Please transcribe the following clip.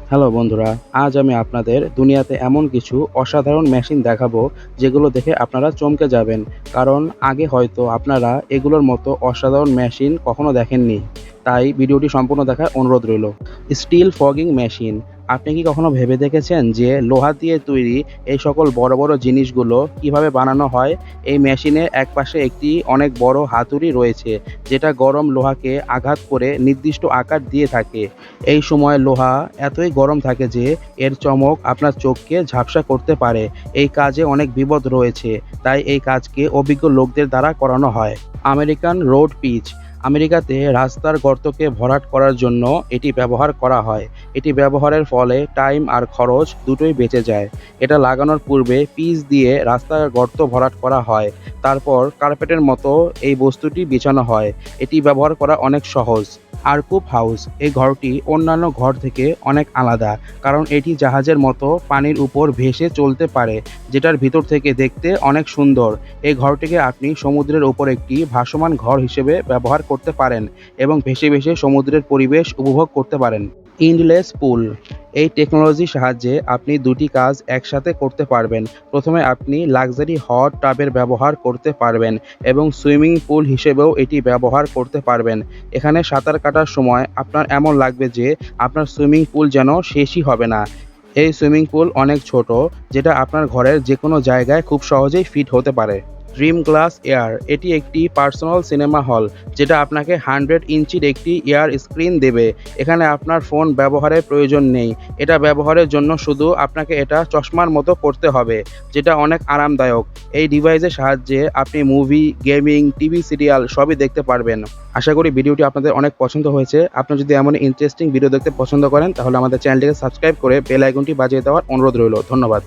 Hello বন্ধুরা, আজ আমি আপনাদের দুনিয়াতে এমন কিছু অসাধারণ মেশিন দেখাবো যেগুলো দেখে আপনারা চমকে যাবেন। কারণ আগে হয়তো আপনারা এগুলোর মতো অসাধারণ মেশিন কখনো দেখেননি। তাই ভিডিওটি সম্পূর্ণ দেখার অনুরোধ রইল। Steel fogging machine. আপনি কি কখনো ভেবে দেখেছেন যে লোহা দিয়ে তৈরি এই সকল বড় বড় জিনিসগুলো কিভাবে বানানো হয়? এই মেশিনের একপাশে একটি অনেক বড় হাতুড়ি রয়েছে, যেটা গরম লোহাকে আঘাত করে নির্দিষ্ট আকার দিয়ে থাকে। এই সময় লোহা এতই গরম থাকে যে এর চমক আপনার চোখকে ঝাপসা করতে পারে। এই কাজে অনেক বিপদ রয়েছে, তাই এই কাজকে অভিজ্ঞ লোকদের দ্বারা করানো হয়। American road pitch. আমেরিকাতে রাস্তার গর্তকে ভরাট করার জন্য এটি ব্যবহার করা হয়। এটি ব্যবহারের ফলে টাইম আর খরচ দুটোই বেঁচে যায়। এটা লাগানোর পূর্বে পিচ দিয়ে রাস্তার গর্ত ভরাট করা হয়। তারপর কার্পেটের মতো এই বস্তুটি বিছানো হয়। এটি ব্যবহার করা অনেক সহজ। আরকুপ হাউস। এই ঘরটি অন্যান্য ঘর থেকে অনেক আলাদা, কারণ এটি জাহাজের মতো পানির উপর ভেসে চলতে পারে, যেটার ভিতর থেকে দেখতে অনেক সুন্দর। এই ঘরটিকে আপনি সমুদ্রের উপর একটি ভাসমান ঘর হিসেবে ব্যবহার করতে পারেন এবং ভেসে ভেসে সমুদ্রের পরিবেশ উপভোগ করতে পারেন। ইন্ডলেস পুল। এই টেকনোলজির সাহায্যে আপনি দুটি কাজ একসাথে করতে পারবেন। প্রথমে আপনি লাক্সারি হট টাবের ব্যবহার করতে পারবেন এবং সুইমিং পুল হিসেবেও এটি ব্যবহার করতে পারবেন। এখানে সাঁতার কাটার সময় আপনার এমন লাগবে যে আপনার সুইমিং পুল যেন শেষই হবে না। এই সুইমিং পুল অনেক ছোট, যেটা আপনার ঘরের যে কোনো জায়গায় খুব সহজেই ফিট হতে পারে। Dream glass air. এটি একটি পার্সোনাল সিনেমা হল, যেটা আপনাকে 100 ইঞ্চির একটি এয়ার স্ক্রিন দেবে। এখানে আপনার ফোন ব্যবহারের প্রয়োজন নেই। এটা ব্যবহারের জন্য শুধু আপনাকে এটা চশমার মতো পড়তে হবে, যেটা অনেক আরামদায়ক। এই ডিভাইসের সাহায্যে আপনি মুভি, গেমিং, টিভি সিরিয়াল সবই দেখতে পারবেন। আশা করি ভিডিওটি আপনাদের অনেক পছন্দ হয়েছে। আপনি যদি এমন ইন্টারেস্টিং ভিডিও দেখতে পছন্দ করেন, তাহলে আমাদের চ্যানেলটিকে সাবস্ক্রাইব করে বেল আইকনটি বাজিয়ে দেওয়ার অনুরোধ রইল। ধন্যবাদ।